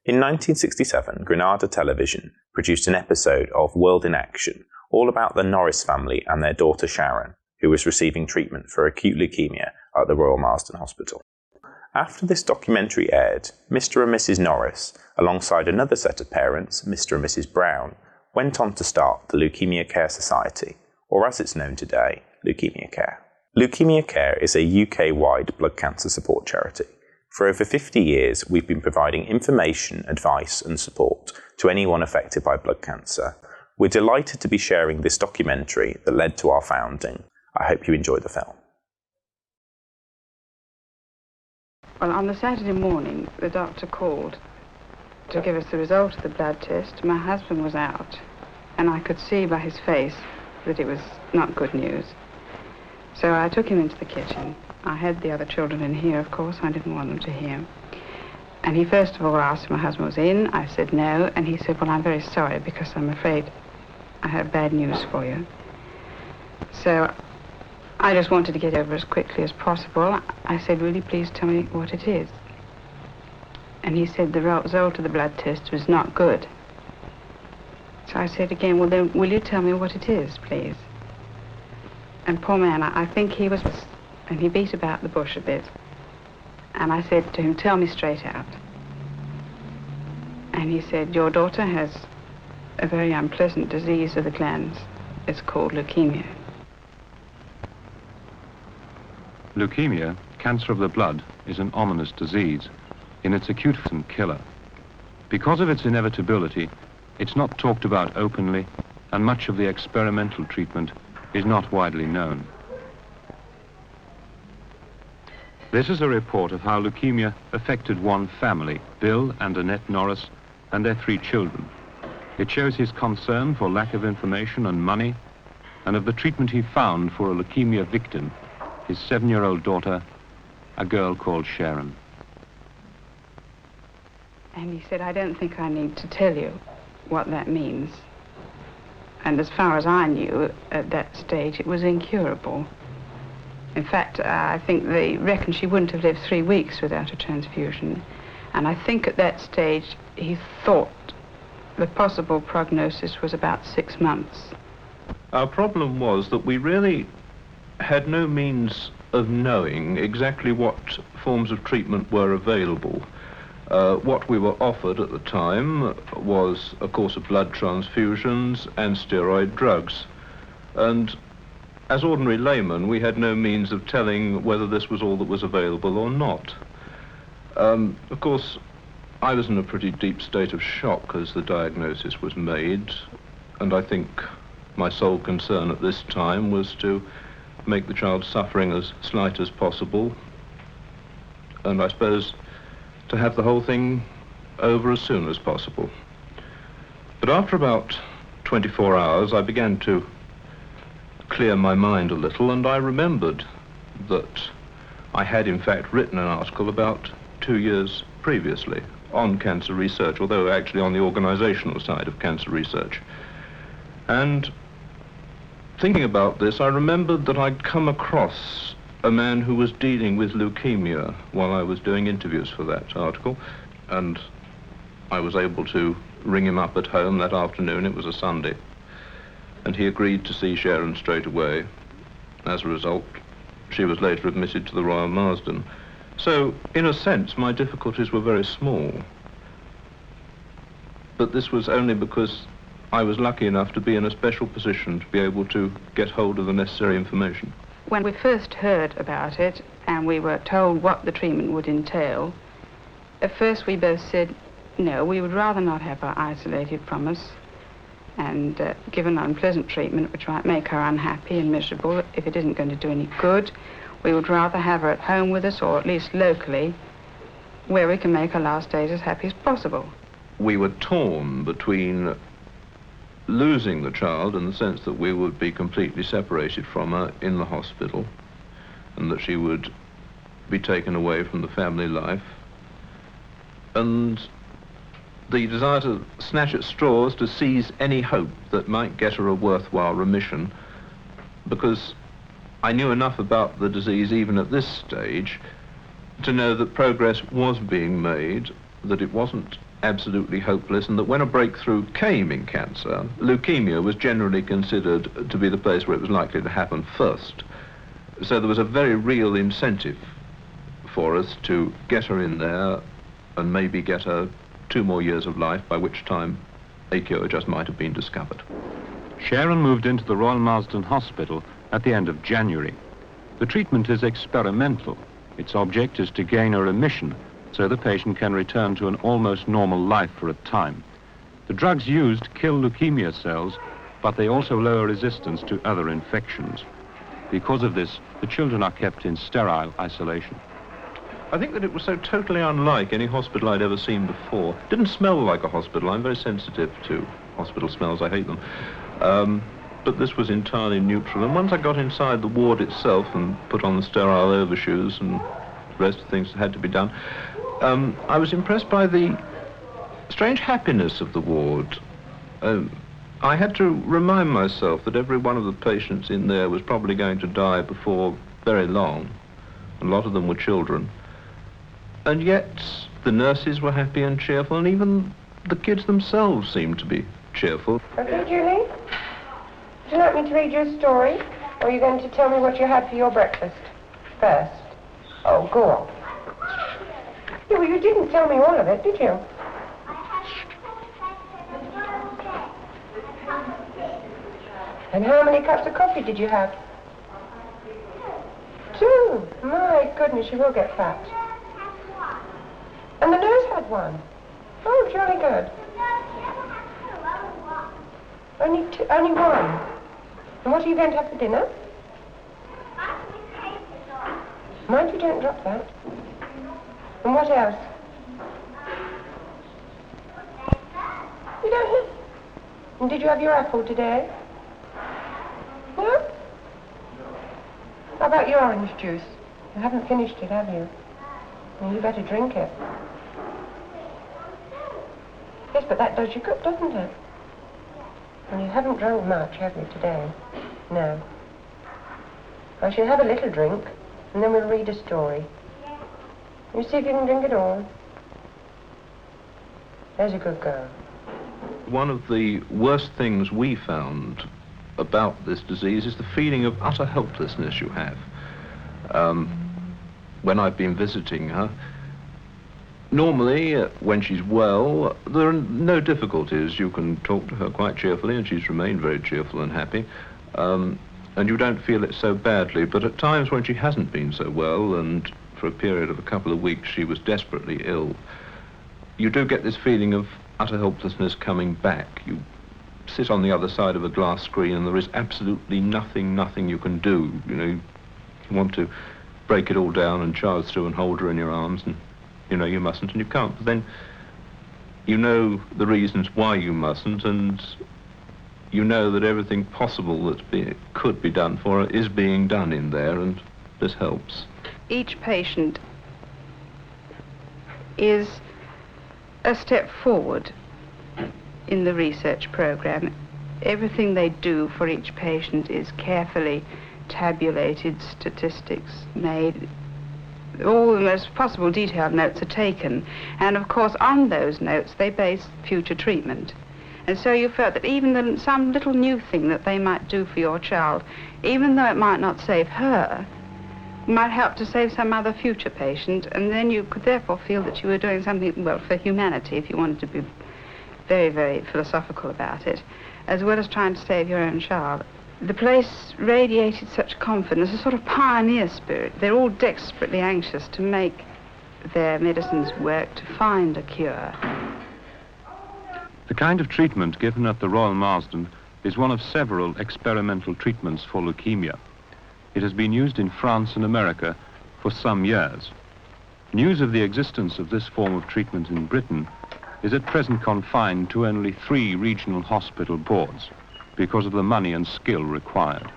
In 1967, Granada Television produced an episode of World in Action, all about the Norris family and their daughter Sharon, who was receiving treatment for acute leukemia at the Royal Marsden Hospital. After this documentary aired, Mr. and Mrs Norris, alongside another set of parents, Mr. and Mrs Brown, went on to start the Leukaemia Care Society, or as it's known today, Leukaemia Care. Leukaemia Care is a UK-wide blood cancer support charity. For over 50 years, we've been providing information, advice and support to anyone affected by blood cancer. We're delighted to be sharing this documentary that led to our founding. I hope you enjoy the film. Well, on the Saturday morning, the doctor called to give us the result of the blood test. My husband was out, and I could see by his face that it was not good news. So I took him into the kitchen. I had the other children in here, of course. I didn't want them to hear. And he first of all asked if my husband was in. I said no, and he said, well, I'm very sorry because I'm afraid I have bad news for you. So I just wanted to get over as quickly as possible. I said, will you please tell me what it is? And he said the result of the blood test was not good. So I said again, well then, will you tell me what it is, please? And poor man, I think he was, and he beat about the bush a bit. And I said to him, tell me straight out. And he said, your daughter has a very unpleasant disease of the glands. It's called leukemia. Leukemia, cancer of the blood, is an ominous disease. In its acute form, killer. Because of its inevitability, it's not talked about openly, and much of the experimental treatment is not widely known. This is a report of how leukemia affected one family, Bill and Annette Norris, and their 3 children. It shows his concern for lack of information and money, and of the treatment he found for a leukemia victim, his 7-year-old daughter, a girl called Sharon. And he said, I don't think I need to tell you what that means. And as far as I knew at that stage, it was incurable. In fact, I think they reckon she wouldn't have lived 3 weeks without a transfusion. And I think at that stage, he thought the possible prognosis was about 6 months. Our problem was that we really had no means of knowing exactly what forms of treatment were available. What we were offered at the time was a course of blood transfusions and steroid drugs. And as ordinary laymen, we had no means of telling whether this was all that was available or not. Of course, I was in a pretty deep state of shock as the diagnosis was made, and I think my sole concern at this time was to make the child's suffering as slight as possible, and I suppose to have the whole thing over as soon as possible. But after about 24 hours, I began to clear my mind a little, and I remembered that I had in fact written an article about 2 years previously on cancer research, although actually on the organizational side of cancer research. And thinking about this, I remembered that I'd come across a man who was dealing with leukemia while I was doing interviews for that article, and I was able to ring him up at home that afternoon. It was a Sunday, and he agreed to see Sharon straight away. As a result, she was later admitted to the Royal Marsden. So, in a sense, my difficulties were very small. But this was only because I was lucky enough to be in a special position to be able to get hold of the necessary information. When we first heard about it and we were told what the treatment would entail, at first we both said, no, we would rather not have her isolated from us and given unpleasant treatment which might make her unhappy and miserable. If it isn't going to do any good, we would rather have her at home with us, or at least locally, where we can make her last days as happy as possible. We were torn between losing the child in the sense that we would be completely separated from her in the hospital and that she would be taken away from the family life, and the desire to snatch at straws to seize any hope that might get her a worthwhile remission, because I knew enough about the disease even at this stage to know that progress was being made, that it wasn't absolutely hopeless, and that when a breakthrough came in cancer, leukemia was generally considered to be the place where it was likely to happen first. So there was a very real incentive for us to get her in there and maybe get her 2 more years of life, by which time a cure just might have been discovered. Sharon moved into the Royal Marsden Hospital at the end of January. The treatment is experimental. Its object is to gain a remission so the patient can return to an almost normal life for a time. The drugs used kill leukemia cells, but they also lower resistance to other infections. Because of this, the children are kept in sterile isolation. I think that it was so totally unlike any hospital I'd ever seen before. It didn't smell like a hospital. I'm very sensitive to hospital smells. I hate them. But this was entirely neutral. And once I got inside the ward itself and put on the sterile overshoes and the rest of the things that had to be done, I was impressed by the strange happiness of the ward. I had to remind myself that every one of the patients in there was probably going to die before very long. A lot of them were children. And yet the nurses were happy and cheerful, and even the kids themselves seemed to be cheerful. Okay, Julie? Would you like me to read you a story? Or are you going to tell me what you had for your breakfast first? Oh, go on. Yeah, well, you didn't tell me all of it, did you? And how many cups of coffee did you have? 2. My goodness, you will get fat. And the nurse had 1. Oh, jolly good. Only 1. And what are you going to have for dinner? Mind you don't drop that. And what else? You don't know? And did you have your apple today? No? How about your orange juice? You haven't finished it, have you? Well, you better drink it. Yes, but that does you good, doesn't it? And you haven't drunk much, have you, today? No. I shall have a little drink, and then we'll read a story. You see if you can drink it all. There's a good girl. One of the worst things we found about this disease is the feeling of utter helplessness you have. When I've been visiting her, normally, when she's well, there are no difficulties. You can talk to her quite cheerfully, and she's remained very cheerful and happy. And you don't feel it so badly. But at times when she hasn't been so well, and for a period of a couple of weeks she was desperately ill, you do get this feeling of utter helplessness coming back. You sit on the other side of a glass screen, and there is absolutely nothing you can do. You know, you want to break it all down and charge through and hold her in your arms, and you know you mustn't and you can't. But then you know the reasons why you mustn't, and you know that everything possible that could be done for her is being done in there, and this helps. Each patient is a step forward in the research program. Everything they do for each patient is carefully tabulated, statistics made. All the most possible detailed notes are taken, and of course on those notes they base future treatment. And so you felt that even some little new thing that they might do for your child, even though it might not save her, might help to save some other future patient, and then you could therefore feel that you were doing something, well, for humanity, if you wanted to be very, very philosophical about it, as well as trying to save your own child. The place radiated such confidence, a sort of pioneer spirit. They're all desperately anxious to make their medicines work, to find a cure. The kind of treatment given at the Royal Marsden is one of several experimental treatments for leukemia. It has been used in France and America for some years. News of the existence of this form of treatment in Britain is at present confined to only 3 regional hospital boards because of the money and skill required.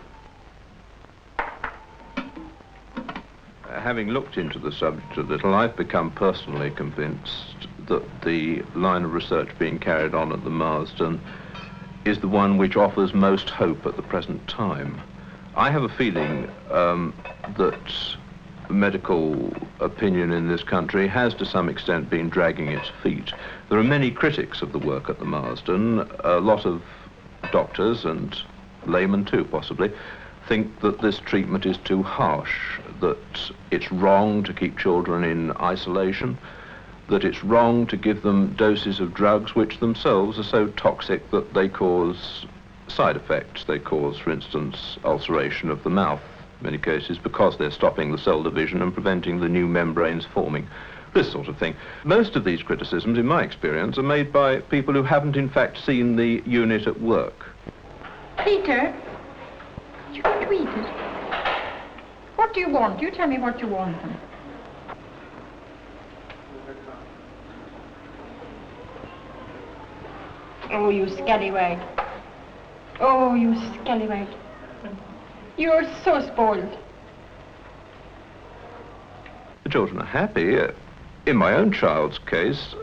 Having looked into the subject a little, I've become personally convinced that the line of research being carried on at the Marsden is the one which offers most hope at the present time. I have a feeling that medical opinion in this country has to some extent been dragging its feet. There are many critics of the work at the Marsden. A lot of doctors, and laymen too possibly, think that this treatment is too harsh, that it's wrong to keep children in isolation, that it's wrong to give them doses of drugs which themselves are so toxic that they cause side effects. They cause, for instance, ulceration of the mouth, in many cases, because they're stopping the cell division and preventing the new membranes forming, this sort of thing. Most of these criticisms, in my experience, are made by people who haven't in fact seen the unit at work. Peter, you got to eat it. What do you want? You tell me what you want. Oh, you scallywag. Oh, you scallywag. You're so spoiled. The children are happy. In my own child's case,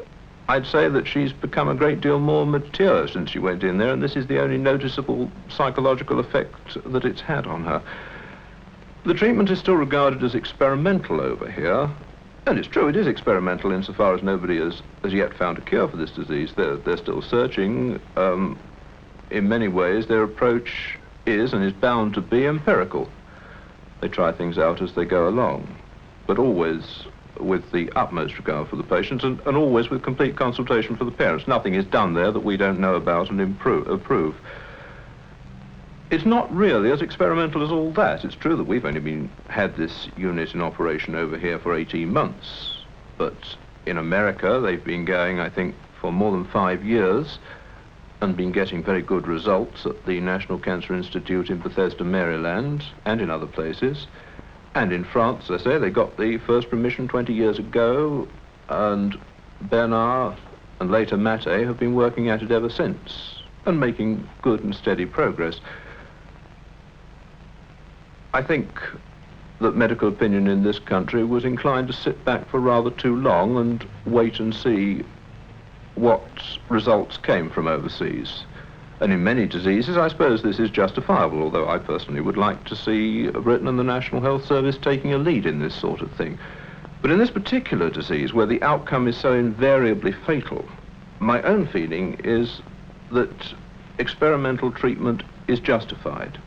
I'd say that she's become a great deal more mature since she went in there, and this is the only noticeable psychological effect that it's had on her. The treatment is still regarded as experimental over here, and it's true, it is experimental insofar as nobody has yet found a cure for this disease. They're still searching. In many ways, their approach is, and is bound to be, empirical. They try things out as they go along, but always with the utmost regard for the patients, and always with complete consultation for the parents. Nothing is done there that we don't know about and approve. It's not really as experimental as all that. It's true that we've only had this unit in operation over here for 18 months, but in America they've been going, I think, for more than 5 years, and been getting very good results at the National Cancer Institute in Bethesda, Maryland, and in other places. And in France, as I say, they got the first remission 20 years ago, and Bernard and later Mate have been working at it ever since, and making good and steady progress. I think that medical opinion in this country was inclined to sit back for rather too long and wait and see what results came from overseas. And in many diseases, I suppose this is justifiable, although I personally would like to see Britain and the National Health Service taking a lead in this sort of thing. But in this particular disease, where the outcome is so invariably fatal, my own feeling is that experimental treatment is justified.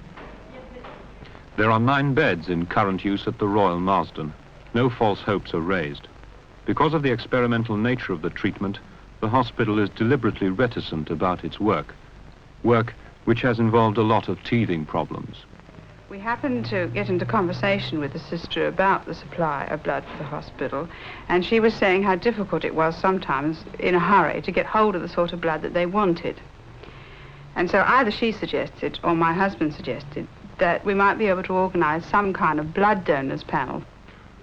There are 9 beds in current use at the Royal Marsden. No false hopes are raised. Because of the experimental nature of the treatment, the hospital is deliberately reticent about its work which has involved a lot of teething problems. We happened to get into conversation with the sister about the supply of blood for the hospital, and she was saying how difficult it was sometimes, in a hurry, to get hold of the sort of blood that they wanted. And so either she suggested, or my husband suggested, that we might be able to organize some kind of blood donors panel.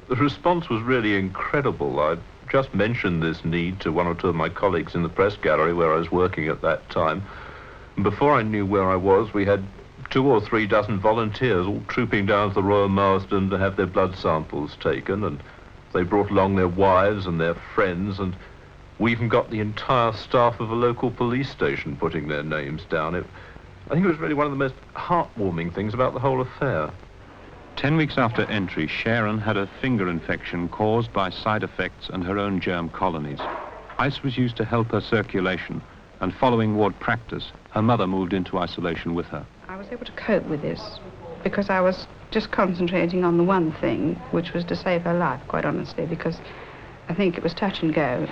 The response was really incredible. I just mentioned this need to 1 or 2 of my colleagues in the press gallery where I was working at that time. And before I knew where I was, we had 2 or 3 dozen volunteers all trooping down to the Royal Marsden to have their blood samples taken, and they brought along their wives and their friends, and we even got the entire staff of a local police station putting their names down. I think it was really one of the most heartwarming things about the whole affair. 10 weeks after entry, Sharon had a finger infection caused by side effects and her own germ colonies. Ice was used to help her circulation, and following ward practice, her mother moved into isolation with her. I was able to cope with this because I was just concentrating on the one thing, which was to save her life, quite honestly, because I think it was touch and go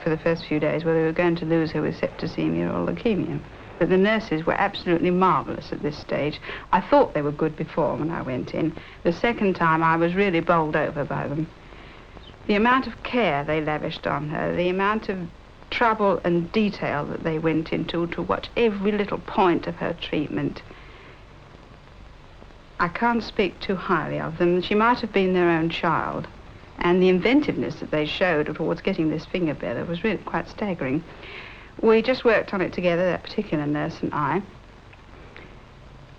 for the first few days whether we were going to lose her with septicemia or leukemia. But the nurses were absolutely marvellous at this stage. I thought they were good before when I went in. The second time I was really bowled over by them. The amount of care they lavished on her, the amount of trouble and detail that they went into to watch every little point of her treatment. I can't speak too highly of them. She might have been their own child, and the inventiveness that they showed towards getting this finger better was really quite staggering. We just worked on it together, that particular nurse and I.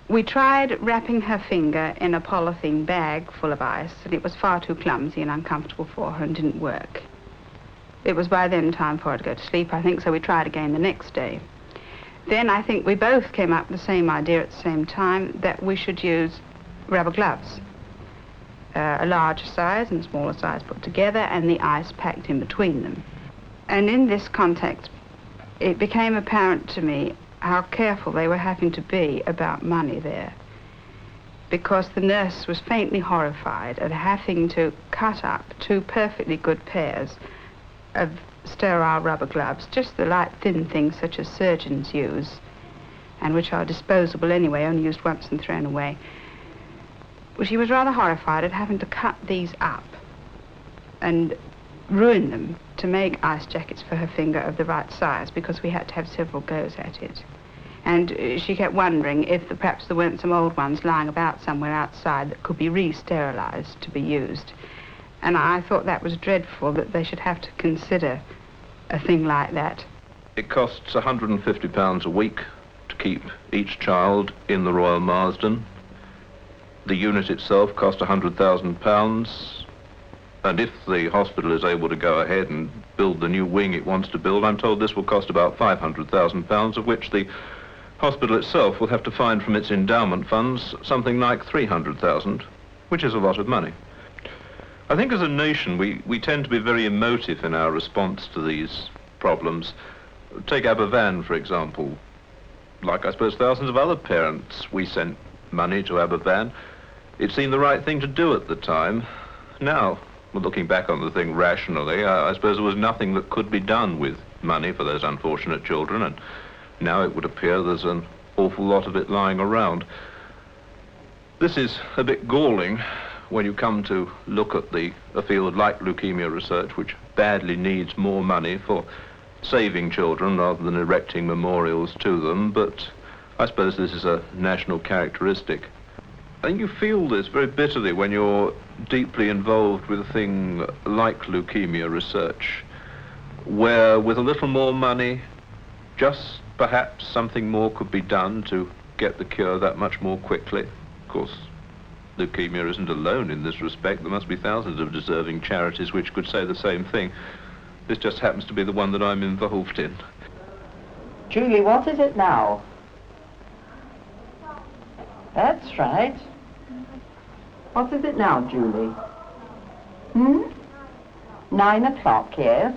We tried wrapping her finger in a polythene bag full of ice, and it was far too clumsy and uncomfortable for her and didn't work. It was by then time for her to go to sleep, I think, so we tried again the next day. Then I think we both came up with the same idea at the same time, that we should use rubber gloves. a larger size and a smaller size put together, and the ice packed in between them. And in this context, it became apparent to me how careful they were having to be about money there, because the nurse was faintly horrified at having to cut up 2 perfectly good pairs of sterile rubber gloves, just the light, thin things such as surgeons use, and which are disposable anyway, only used once and thrown away. Well, she was rather horrified at having to cut these up and ruin them to make ice jackets for her finger of the right size, because we had to have several goes at it. And she kept wondering if perhaps there weren't some old ones lying about somewhere outside that could be re-sterilized to be used. And I thought that was dreadful, that they should have to consider a thing like that. It costs £150 a week to keep each child in the Royal Marsden. The unit itself cost £100,000. And if the hospital is able to go ahead and build the new wing it wants to build, I'm told this will cost about £500,000, of which the hospital itself will have to find from its endowment funds something like £300,000, which is a lot of money. I think as a nation we tend to be very emotive in our response to these problems. Take Aberfan, for example. Like, I suppose, thousands of other parents, we sent money to Aberfan. It seemed the right thing to do at the time. Now, looking back on the thing rationally, I suppose there was nothing that could be done with money for those unfortunate children, and now it would appear there's an awful lot of it lying around. This is a bit galling when you come to look at a field like leukemia research, which badly needs more money for saving children rather than erecting memorials to them, but I suppose this is a national characteristic. I think you feel this very bitterly when you're deeply involved with a thing like leukemia research, where with a little more money, just perhaps something more could be done to get the cure that much more quickly. Of course, leukemia isn't alone in this respect. There must be thousands of deserving charities which could say the same thing. This just happens to be the one that I'm involved in. Julie, what is it now? That's right. What is it now, Julie? 9 o'clock, yes.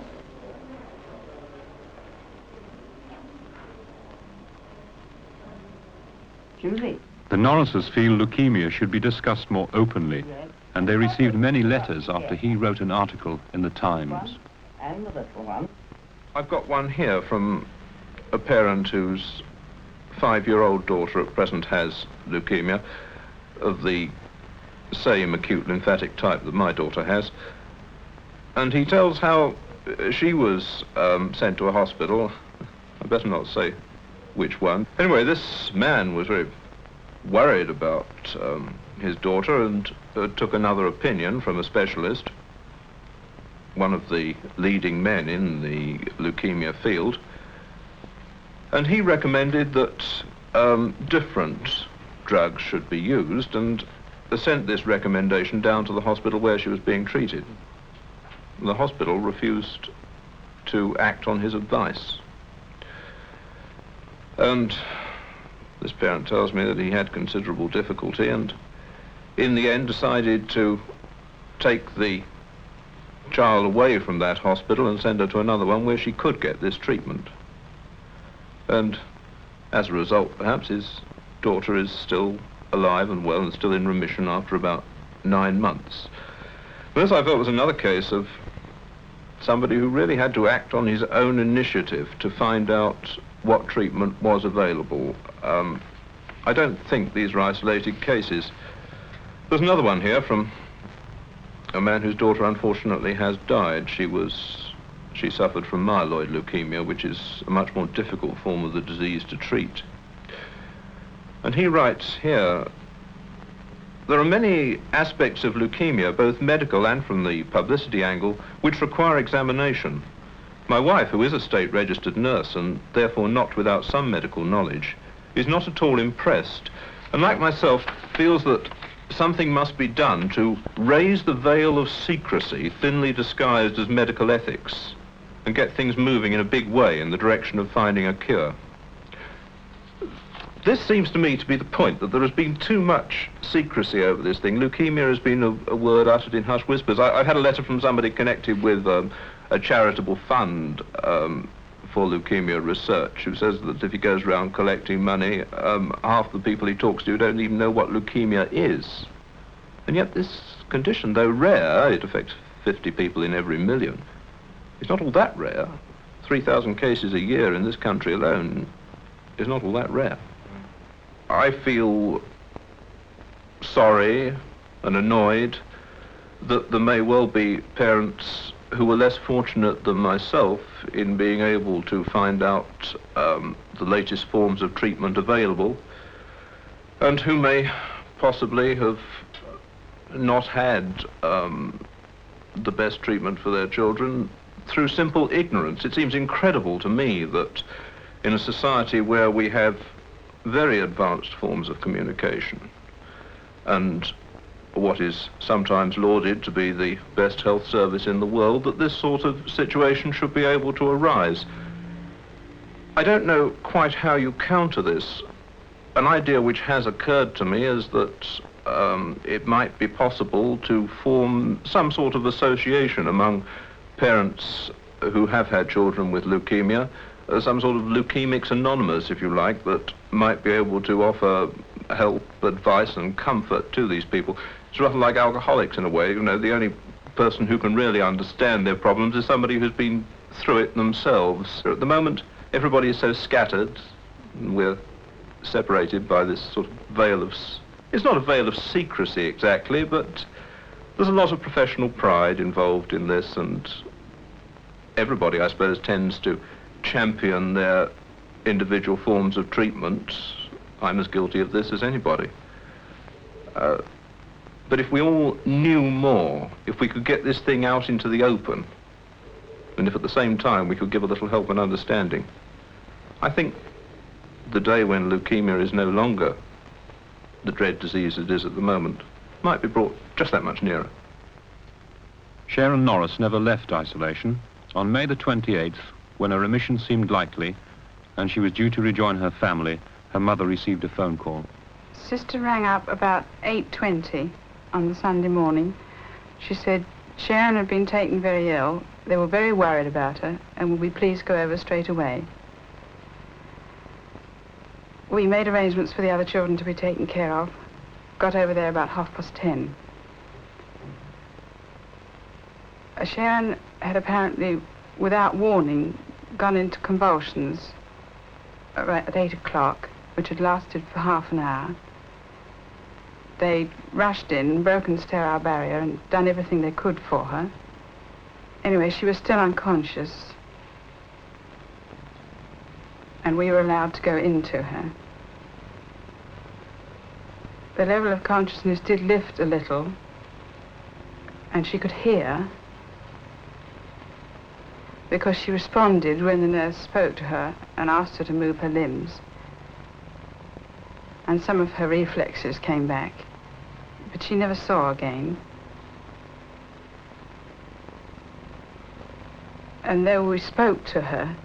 Julie. The Norrises feel leukemia should be discussed more openly, and they received many letters after he wrote an article in the Times. And the little one. I've got one here from a parent whose 5-year-old daughter at present has leukemia of the same acute lymphatic type that my daughter has. And he tells how she was sent to a hospital. I better not say which one. Anyway, this man was very worried about his daughter and took another opinion from a specialist, one of the leading men in the leukemia field. And he recommended that different drugs should be used, and sent this recommendation down to the hospital where she was being treated. The hospital refused to act on his advice. And this parent tells me that he had considerable difficulty and in the end decided to take the child away from that hospital and send her to another one where she could get this treatment. And as a result, perhaps, his daughter is still alive and well and still in remission after about 9 months. This, I felt, was another case of somebody who really had to act on his own initiative to find out what treatment was available. I don't think these are isolated cases. There's another one here from a man whose daughter unfortunately has died. She suffered from myeloid leukemia, which is a much more difficult form of the disease to treat. And he writes here, there are many aspects of leukemia, both medical and from the publicity angle, which require examination. My wife, who is a state-registered nurse and therefore not without some medical knowledge, is not at all impressed, and like myself, feels that something must be done to raise the veil of secrecy thinly disguised as medical ethics and get things moving in a big way in the direction of finding a cure. this seems to me to be the point, that there has been too much secrecy over this thing. Leukemia has been a word uttered in hushed whispers. I've had a letter from somebody connected with a charitable fund for leukemia research, who says that if he goes around collecting money, half the people he talks to don't even know what leukemia is. And yet this condition, though rare, it affects 50 people in every million. It's not all that rare. 3,000 cases a year in this country alone is not all that rare. I feel sorry and annoyed that there may well be parents who were less fortunate than myself in being able to find out the latest forms of treatment available, and who may possibly have not had the best treatment for their children through simple ignorance. It seems incredible to me that in a society where we have very advanced forms of communication and what is sometimes lauded to be the best health service in the world, that this sort of situation should be able to arise. I don't know quite how you counter this. An idea which has occurred to me is that it might be possible to form some sort of association among parents who have had children with leukemia, some sort of Leukemics Anonymous, if you like, that might be able to offer help, advice and comfort to these people. It's rather like alcoholics in a way. You know, the only person who can really understand their problems is somebody who's been through it themselves. At the moment, everybody is so scattered, and we're separated by this sort of veil of... It's not a veil of secrecy exactly, but there's a lot of professional pride involved in this, and everybody, I suppose, tends to champion their individual forms of treatment. I'm as guilty of this as anybody. But if we all knew more, if we could get this thing out into the open, and if at the same time we could give a little help and understanding, I think the day when leukemia is no longer the dread disease it is at the moment might be brought just that much nearer. Sharon Norris never left isolation. On May the 28th, when a remission seemed likely and she was due to rejoin her family, her mother received a phone call. Sister rang up about 8:20 on the Sunday morning. She said Sharon had been taken very ill. They were very worried about her and would we please go over straight away. We made arrangements for the other children to be taken care of. Got over there about 10:30. Sharon had apparently, without warning, gone into convulsions at 8 o'clock, which had lasted for half an hour. They rushed in, broken the sterile barrier, and done everything they could for her. Anyway, she was still unconscious, and we were allowed to go into her. The level of consciousness did lift a little, and she could hear, because she responded when the nurse spoke to her and asked her to move her limbs. And some of her reflexes came back, but she never saw again. And though we spoke to her,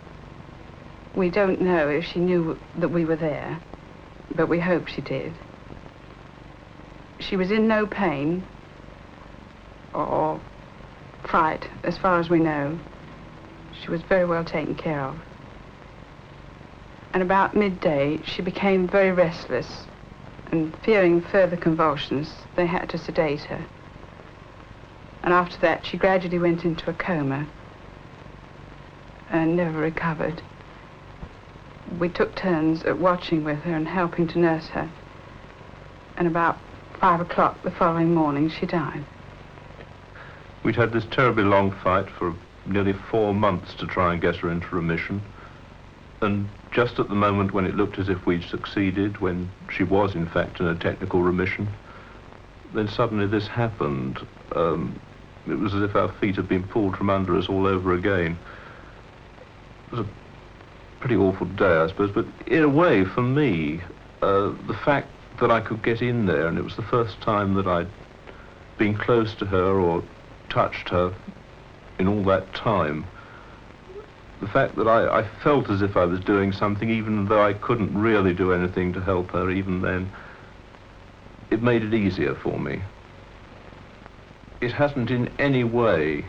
we don't know if she knew that we were there, but we hope she did. She was in no pain or fright, as far as we know. She was very well taken care of. And about midday, she became very restless, and fearing further convulsions, they had to sedate her. And after that, she gradually went into a coma and never recovered. We took turns at watching with her and helping to nurse her. And about 5 o'clock the following morning, she died. We'd had this terribly long fight for nearly 4 months to try and get her into remission. And just at the moment when it looked as if we'd succeeded, when she was in fact in a technical remission, then suddenly this happened. It was as if our feet had been pulled from under us all over again. It was a pretty awful day, I suppose, but in a way, for me, the fact that I could get in there, and it was the first time that I'd been close to her or touched her in all that time, the fact that I felt as if I was doing something, even though I couldn't really do anything to help her even then, it made it easier for me. It hasn't in any way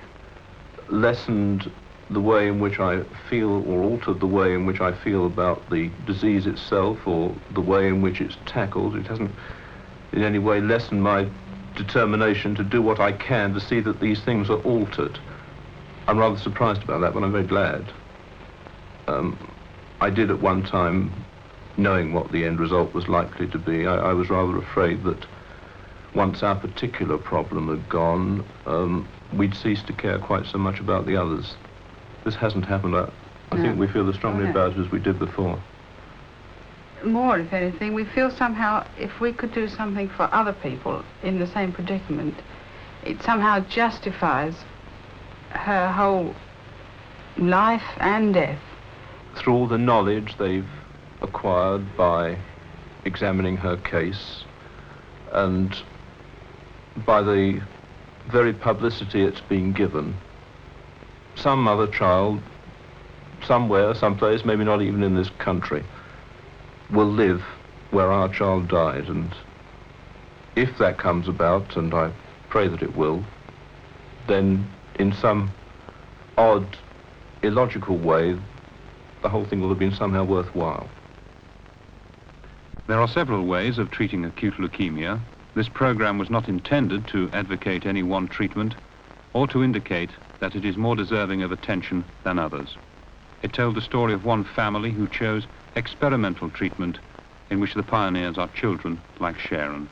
lessened the way in which I feel, or altered the way in which I feel about the disease itself, or the way in which it's tackled. It hasn't in any way lessened my determination to do what I can to see that these things are altered. I'm rather surprised about that, but I'm very glad. I did at one time, knowing what the end result was likely to be, I was rather afraid that once our particular problem had gone, we'd cease to care quite so much about the others. This hasn't happened. I think we feel as strongly about it as we did before. More, if anything, we feel somehow if we could do something for other people in the same predicament, it somehow justifies her whole life and death. Through all the knowledge they've acquired by examining her case, and by the very publicity it's been given, some other child, somewhere, someplace, maybe not even in this country, will live where our child died. And if that comes about, and I pray that it will, then in some odd, illogical way, the whole thing will have been somehow worthwhile. There are several ways of treating acute leukemia. This program was not intended to advocate any one treatment or to indicate that it is more deserving of attention than others. It told the story of one family who chose experimental treatment in which the pioneers are children like Sharon.